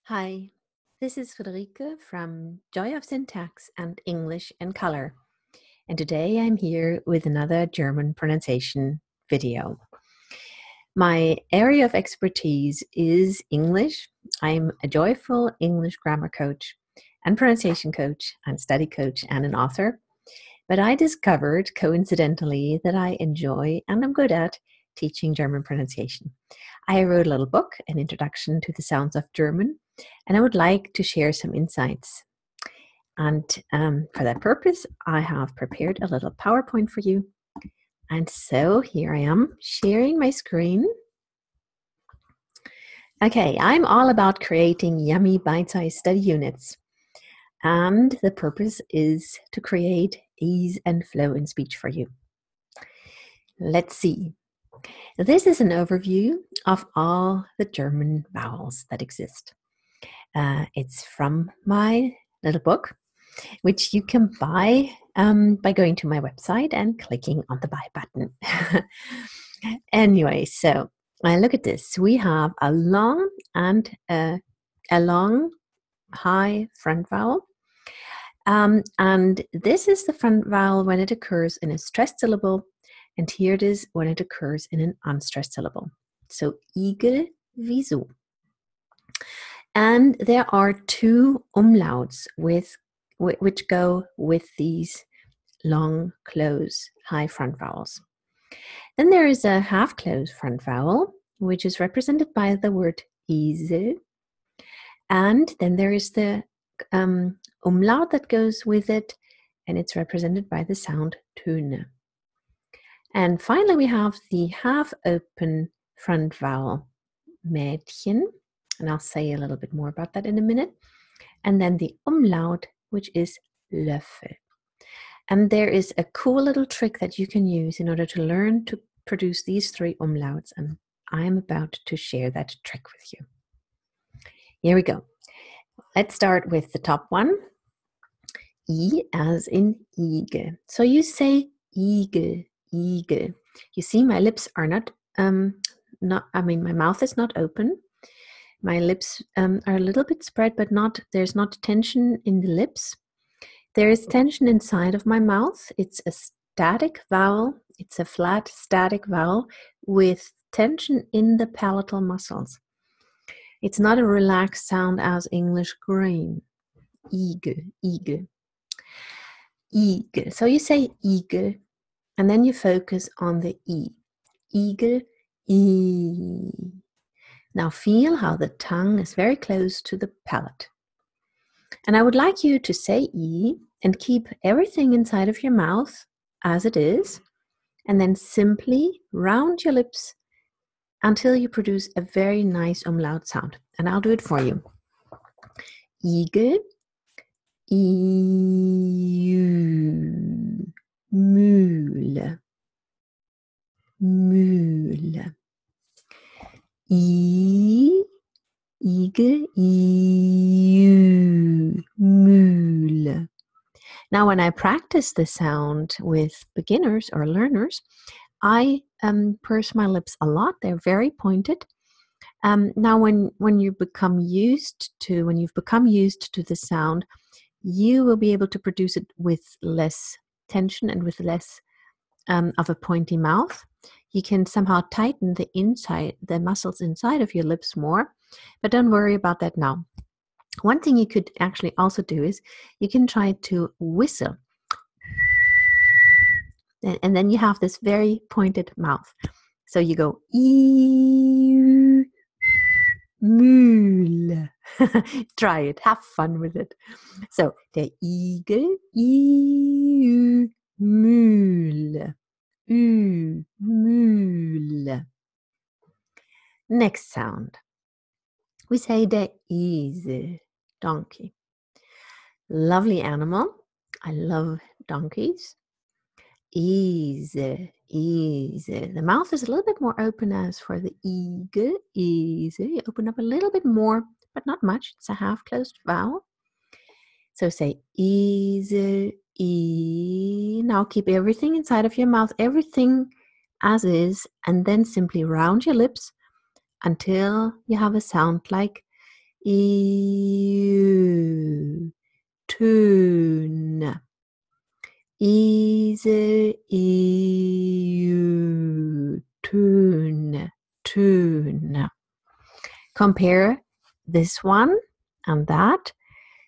Hi, this is Friederike from Joy of Syntax and English in Color. And today I'm here with another German pronunciation video. My area of expertise is English. I'm a joyful English grammar coach and pronunciation coach and study coach and an author. But I discovered coincidentally that I enjoy and I'm good at teaching German pronunciation. I wrote a little book, An Introduction to the Sounds of German, and I would like to share some insights. And for that purpose, I have prepared a little PowerPoint for you. And so here I am sharing my screen. Okay, I'm all about creating yummy bite-sized study units. And the purpose is to create ease and flow in speech for you. Let's see. This is an overview of all the German vowels that exist. It's from my little book, which you can buy by going to my website and clicking on the buy button. Anyway, so look at this. We have a long and a long high front vowel. And this is the front vowel when it occurs in a stressed syllable, and here it is when it occurs in an unstressed syllable. So Igel, wieso. And there are two umlauts which go with these long, close, high front vowels. Then there is a half-closed front vowel, which is represented by the word Esel. And then there is the umlaut that goes with it, and it's represented by the sound Töne. And finally, we have the half-open front vowel, Mädchen, and I'll say a little bit more about that in a minute. And then the umlaut, which is Löffel. And there is a cool little trick that you can use in order to learn to produce these three umlauts, and I'm about to share that trick with you. Here we go. Let's start with the top one. I as in Igel. So you say Igel, Igel. You see my lips are my mouth is not open. My lips are a little bit spread, but there's not tension in the lips. There is tension inside of my mouth. It's a static vowel. It's a flat static vowel with tension in the palatal muscles. It's not a relaxed sound as English green. Igel, Igel. Igel. So you say Igel, and then you focus on the I. Igel, I. Now feel how the tongue is very close to the palate. And I would like you to say I and keep everything inside of your mouth as it is, and then simply round your lips until you produce a very nice umlaut sound. And I'll do it for you. Igel, Iu, Mühle, Mühle. Igel, Iu, Mühle. Now, when I practice the sound with beginners or learners, I purse my lips a lot. They're very pointed. Now, when you've become used to the sound, you will be able to produce it with less tension and with less of a pointy mouth. You can somehow tighten the muscles inside of your lips more, but don't worry about that now. One thing you could actually also do is you can try to whistle. And then you have this very pointed mouth. So you go, Iu, Mühle. Try it. Have fun with it. So, der Igel, Iu, Mühle. Mühle. Next sound. We say der Esel, donkey. Lovely animal. I love donkeys. Esel, Esel. The mouth is a little bit more open as for the Igel, Esel. You open up a little bit more, but not much. It's a half-closed vowel. So say Esel, E. Now keep everything inside of your mouth, everything as is, and then simply round your lips until you have a sound like Iu, tun. Esel, iu, tun, tun. Compare this one and that.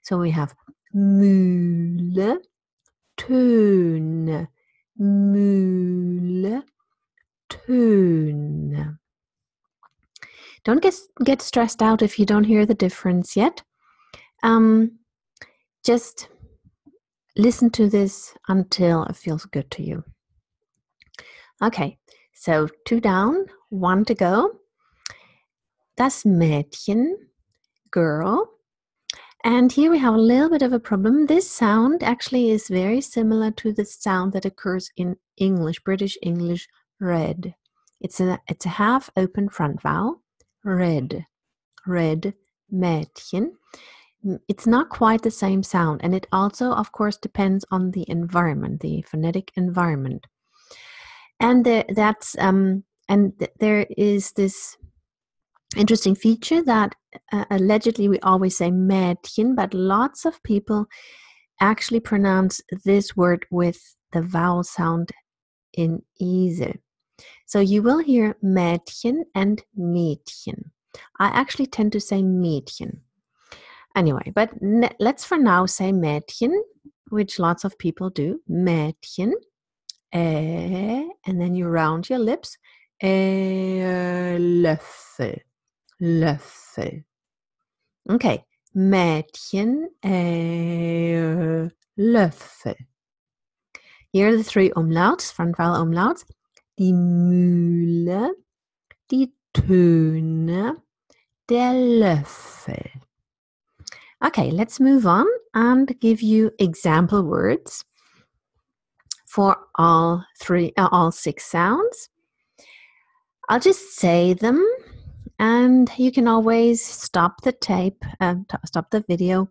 So we have Mühle, Töne, Mühle, Töne. Don't get stressed out if you don't hear the difference yet. Just listen to this until it feels good to you. Okay, so 2 down, 1 to go. Das Mädchen, girl. And here we have a little bit of a problem. This sound actually is very similar to the sound that occurs in English, British English, red. It's a half open front vowel, red, red, Mädchen. It's not quite the same sound, and it also, of course, depends on the environment, the phonetic environment. And there is this interesting feature that allegedly we always say Mädchen, but lots of people actually pronounce this word with the vowel sound in Esel. So you will hear Mädchen and Mädchen. I actually tend to say Mädchen. Anyway, but let's for now say Mädchen, which lots of people do. Mädchen. And then you round your lips. Löffel. Löffel. Okay. Mädchen. Löffel. Here are the 3 umlauts, front vowel umlauts. Die Mühle, die Töne, der Löffel. Okay, let's move on and give you example words for all 6 sounds. I'll just say them, and you can always stop the tape, stop the video,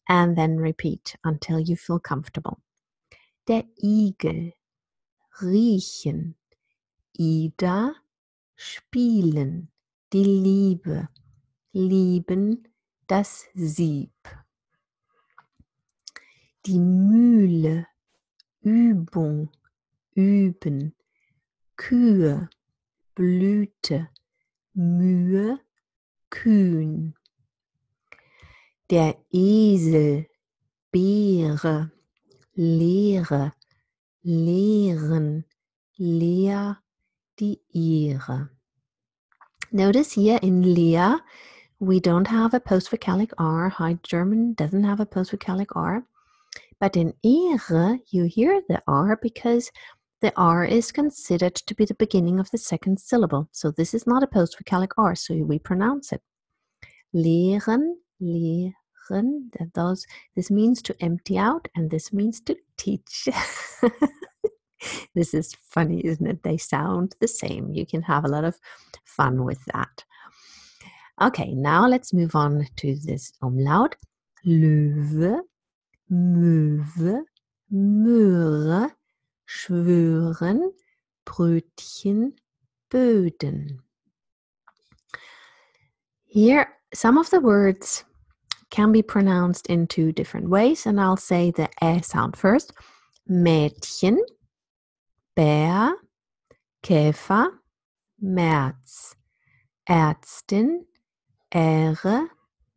and then repeat until you feel comfortable. Der Igel, riechen, Ida, spielen, die Liebe, lieben, das Sieb. Die Mühle, Übung, üben, Kühe, Blüte, Mühe, kühn. Der Esel, Beere, Leere, lehren, leer, die Ehre. Notice here in leer, we don't have a post-vocalic R. High German doesn't have a post-vocalic R. But in Ehre, you hear the R because the R is considered to be the beginning of the second syllable. So this is not a post-vocalic R, so we pronounce it. Lehren, lehren. This means to empty out, and this means to teach. This is funny, isn't it? They sound the same. You can have a lot of fun with that. Okay, now let's move on to this umlaut. Löwe, Möwe, Möhre, schwören, Brötchen, Böden. Here, some of the words can be pronounced in 2 different ways, and I'll say the sound first. Mädchen, Bär, Käfer, März, Ärztin, Ähre,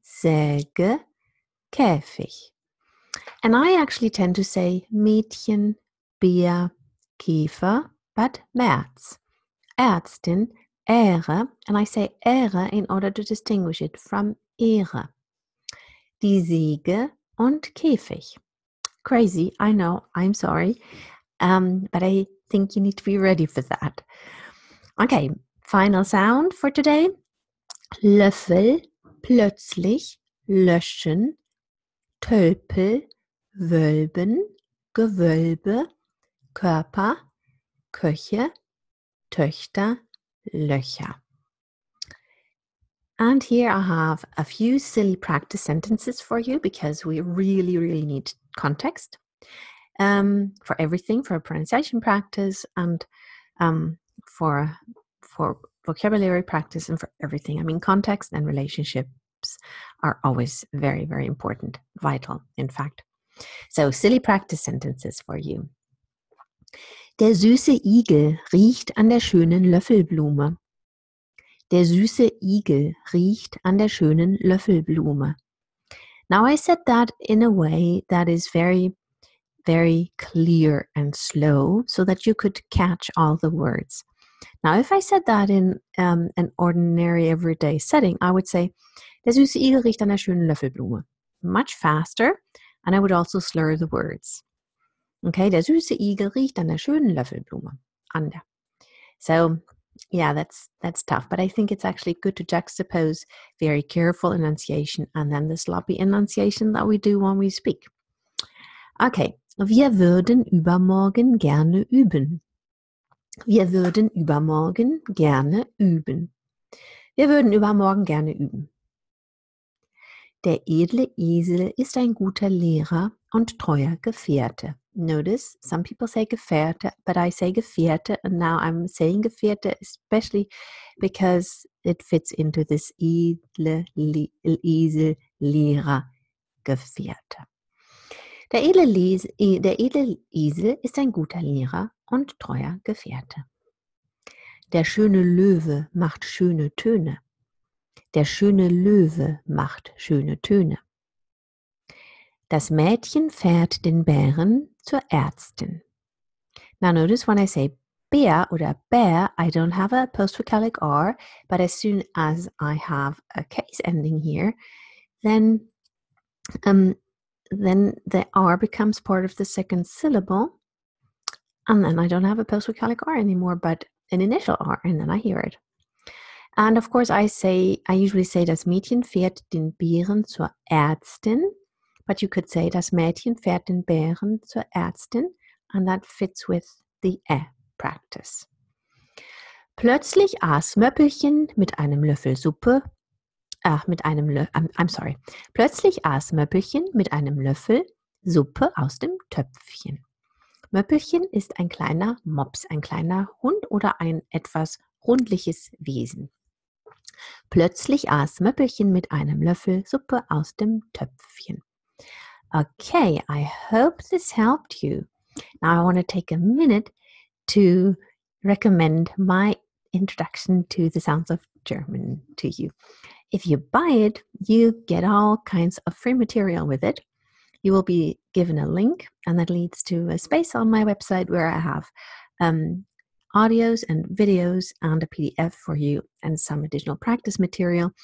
Säge, Käfig. And I actually tend to say Mädchen, Bär, Käfer, but März, Ärztin, Ähre, and I say Ähre in order to distinguish it from Ehre. Die Säge und Käfig. Crazy, I know, I'm sorry, but I think you need to be ready for that. Okay, final sound for today. Löffel, plötzlich, löschen, Tölpel, wölben, Gewölbe, Körper, Köche, Töchter, Löcher. And here I have a few silly practice sentences for you because we really, really need context for everything, for pronunciation practice and for vocabulary practice and for everything. I mean, context and relationship verbs are always very, very important, vital, in fact. So, silly practice sentences for you. Der süße Igel riecht an der schönen Löffelblume. Der süße Igel riecht an der schönen Löffelblume. Now I said that in a way that is very, very clear and slow so that you could catch all the words. Now, if I said that in an ordinary everyday setting, I would say, der süße Igel riecht an der schönen Löffelblume. Much faster, and I would also slur the words. Okay, der süße Igel riecht an der schönen Löffelblume. An der. So, yeah, that's tough, but I think it's actually good to juxtapose very careful enunciation and then the sloppy enunciation that we do when we speak. Okay, wir würden übermorgen gerne üben. Wir würden übermorgen gerne üben. Wir würden übermorgen gerne üben. Der edle Esel ist ein guter Lehrer und treuer Gefährte. Notice, some people say Gefährte, but I say Gefährte, and now I'm saying Gefährte especially because it fits into this edle Esel, Lehrer, Gefährte. Der edle Esel ist ein guter Lehrer und treuer Gefährte. Der schöne Löwe macht schöne Töne. Der schöne Löwe macht schöne Töne. Das Mädchen fährt den Bären zur Ärztin. Now notice when I say Bär oder Bär, I don't have a postvocalic R, but as soon as I have a case ending here, then the R becomes part of the second syllable, and then I don't have a postvocalic R anymore, but an initial R, and then I hear it. And of course, I usually say, das Mädchen fährt den Bären zur Ärztin, but you could say, das Mädchen fährt den Bären zur Ärztin, and that fits with the practice. Plötzlich aß Möppelchen mit einem Löffel Suppe, Plötzlich aß Möppelchen mit einem Löffel Suppe aus dem Töpfchen. Möppelchen ist ein kleiner Mops, ein kleiner Hund oder ein etwas rundliches Wesen. Plötzlich aß Möppelchen mit einem Löffel Suppe aus dem Töpfchen. Okay, I hope this helped you. Now I want to take a minute to recommend my introduction to the sounds of German to you. If you buy it, you get all kinds of free material with it. You will be given a link, and that leads to a space on my website where I have audios and videos and a PDF for you and some additional practice material.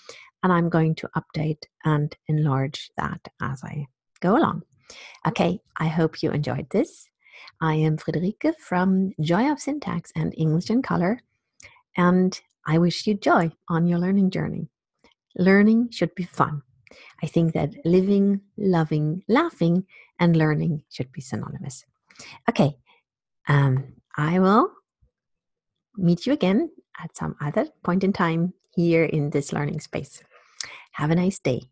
And I'm going to update and enlarge that as I go along. Okay, I hope you enjoyed this. I am Friederike from Joy of Syntax and English in Color, and I wish you joy on your learning journey. Learning should be fun. I think that living, loving, laughing, and learning should be synonymous. Okay, I will meet you again at some other point in time here in this learning space. Have a nice day.